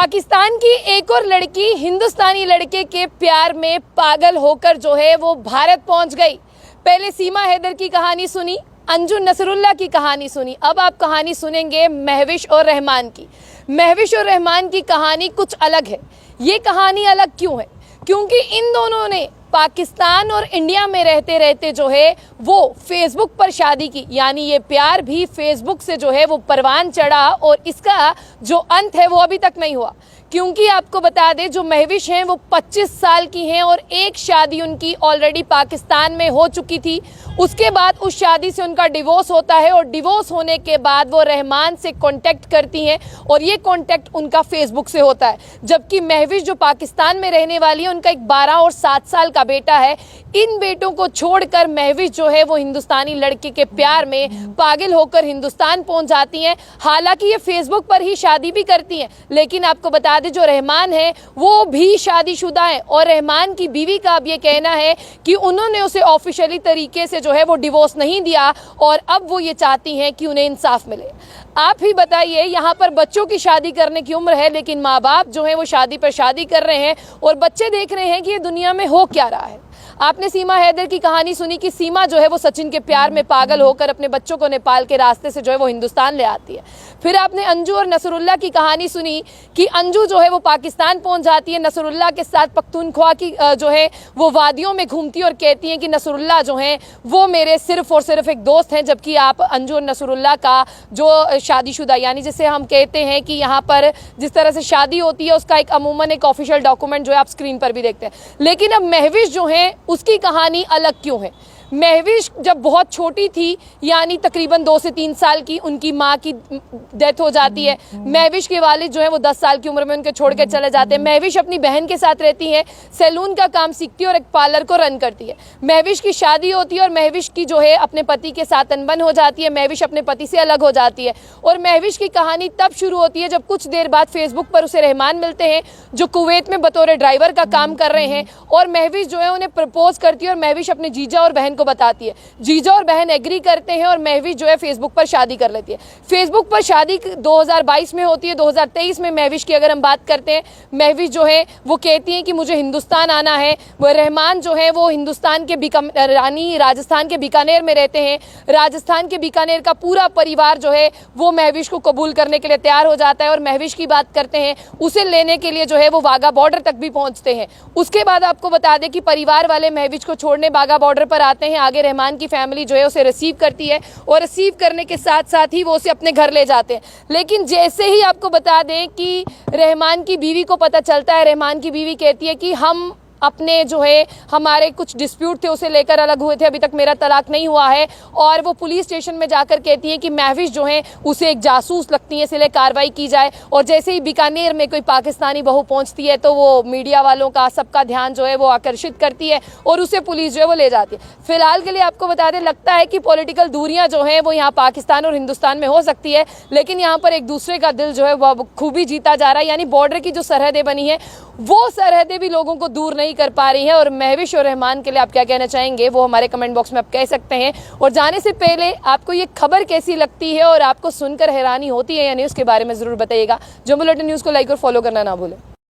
पाकिस्तान की एक और लड़की हिंदुस्तानी लड़के के प्यार में पागल होकर जो है वो भारत पहुंच गई। पहले सीमा हैदर की कहानी सुनी, अंजुम नसरुल्लाह की कहानी सुनी, अब आप कहानी सुनेंगे महविश और रहमान की। महविश और रहमान की कहानी कुछ अलग है। ये कहानी अलग क्यों है? क्योंकि इन दोनों ने पाकिस्तान और इंडिया में रहते रहते जो है वो फेसबुक पर शादी की, यानी ये प्यार भी फेसबुक से जो है वो परवान चढ़ा और इसका जो अंत है वो अभी तक नहीं हुआ। क्योंकि आपको बता दें, जो महविश हैं वो 25 साल की हैं और एक शादी उनकी ऑलरेडी पाकिस्तान में हो चुकी थी। उसके बाद उस शादी से उनका डिवोर्स होता है और डिवोर्स होने के बाद वो रहमान से कांटेक्ट करती हैं और ये कांटेक्ट उनका फेसबुक से होता है। जबकि महविश जो पाकिस्तान में रहने वाली है, उनका एक 12 और 7 साल का बेटा है। इन बेटों को छोड़कर महविश जो है वो हिंदुस्तानी लड़के के प्यार में पागल होकर हिंदुस्तान पहुंच जाती हैं। हालांकि ये फेसबुक पर ही शादी भी करती हैं, लेकिन आपको बता दें जो रहमान है वो भी शादीशुदा है और रहमान की बीवी का अब ये कहना है कि उन्होंने उसे ऑफिशियली तरीके से जो है वो डिवोर्स नहीं दिया और अब वो ये चाहती हैं कि उन्हें इंसाफ मिले। आप ही बताइए, यहाँ पर बच्चों की शादी करने की उम्र है, लेकिन माँ बाप जो है वो शादी पर शादी कर रहे हैं और बच्चे देख रहे हैं कि ये दुनिया में हो क्या रहा है। आपने सीमा हैदर की कहानी सुनी कि सीमा जो है वो सचिन के प्यार में पागल होकर अपने बच्चों को नेपाल के रास्ते से जो है वो हिंदुस्तान ले आती है। फिर आपने अंजू और नसरुल्लाह की कहानी सुनी कि अंजू जो है वो पाकिस्तान पहुंच जाती है, नसरुल्लाह के साथ पख्तूनख्वा की जो है वो वादियों में घूमती है और कहती हैं कि नसरुल्लाह जो हैं वो मेरे सिर्फ और सिर्फ एक दोस्त हैं। जबकि आप अंजू और नसरुल्लाह का जो शादीशुदा, यानी जिसे हम कहते हैं कि यहाँ पर जिस तरह से शादी होती है उसका एक अमूमन एक ऑफिशियल डॉक्यूमेंट जो है आप स्क्रीन पर भी देखते हैं। लेकिन अब महविश जो है उसकी कहानी अलग क्यों है? महविश जब बहुत छोटी थी, यानी तकरीबन 2 से 3 साल की, उनकी माँ की डेथ हो जाती है। महविश के वालिद जो है वो 10 साल की उम्र में उनके छोड़ के चले जाते हैं। महविश अपनी बहन के साथ रहती है, सैलून का काम सीखती है और एक पार्लर को रन करती है। महविश की शादी होती है और महविश की जो है अपने पति के साथ अनबन हो जाती है। महविश अपने पति से अलग हो जाती है और महविश की कहानी तब शुरू होती है जब कुछ देर बाद फेसबुक पर उसे रहमान मिलते हैं जो कुवैत में बतौर ड्राइवर का काम कर रहे हैं और महविश जो है उन्हें प्रपोज करती है और महविश अपने जीजा और बहन को बताती है। जीजा और बहन एग्री करते हैं और महविश जो है फेसबुक पर शादी कर लेती है। फेसबुक पर शादी 2022 में होती है। 2023 में महविश की अगर हम बात करते हैं, महविश जो है वो कहती हैं कि मुझे हिंदुस्तान आना है। वो रहमान जो है वो हिंदुस्तान के राजस्थान के बीकानेर में रहते हैं। राजस्थान के बीकानेर का पूरा परिवार जो है वो महविश को कबूल करने के लिए तैयार हो जाता है और महविश की बात करते हैं, उसे लेने के लिए जो है वो वाघा बॉर्डर तक भी पहुंचते हैं। उसके बाद आपको बता दें कि परिवार वाले महविश को छोड़ने वाघा बॉर्डर पर आते हैं। आगे रहमान की फैमिली जो है उसे रिसीव करती है और रिसीव करने के साथ साथ ही वो उसे अपने घर ले जाते हैं। लेकिन जैसे ही आपको बता दें कि रहमान की बीवी को पता चलता है, रहमान की बीवी कहती है कि हम अपने जो है हमारे कुछ डिस्प्यूट थे उसे लेकर अलग हुए थे, अभी तक मेरा तलाक नहीं हुआ है। और वो पुलिस स्टेशन में जाकर कहती है कि महविश जो है उसे एक जासूस लगती है, इसलिए कार्रवाई की जाए। और जैसे ही बीकानेर में कोई पाकिस्तानी बहू पहुंचती है तो वो मीडिया वालों का सबका ध्यान जो है वो आकर्षित करती है और उसे पुलिस जो है वो ले जाती है। फिलहाल के लिए आपको बता दें, लगता है कि पॉलिटिकल दूरियां जो हैं वो यहाँ पाकिस्तान और हिंदुस्तान में हो सकती है, लेकिन यहाँ पर एक दूसरे का दिल जो है वो खूबी जीता जा रहा है। यानी बॉर्डर की जो सरहदें बनी है वो सरहदें भी लोगों को दूर नहीं कर पा रही है। और महविश और रहमान के लिए आप क्या कहना चाहेंगे वो हमारे कमेंट बॉक्स में आप कह सकते हैं। और जाने से पहले आपको ये खबर कैसी लगती है और आपको सुनकर हैरानी होती है या नहीं, उसके बारे में जरूर बताइएगा। जम्बो बुलेटिन न्यूज़ को लाइक और फॉलो करना ना भूलें।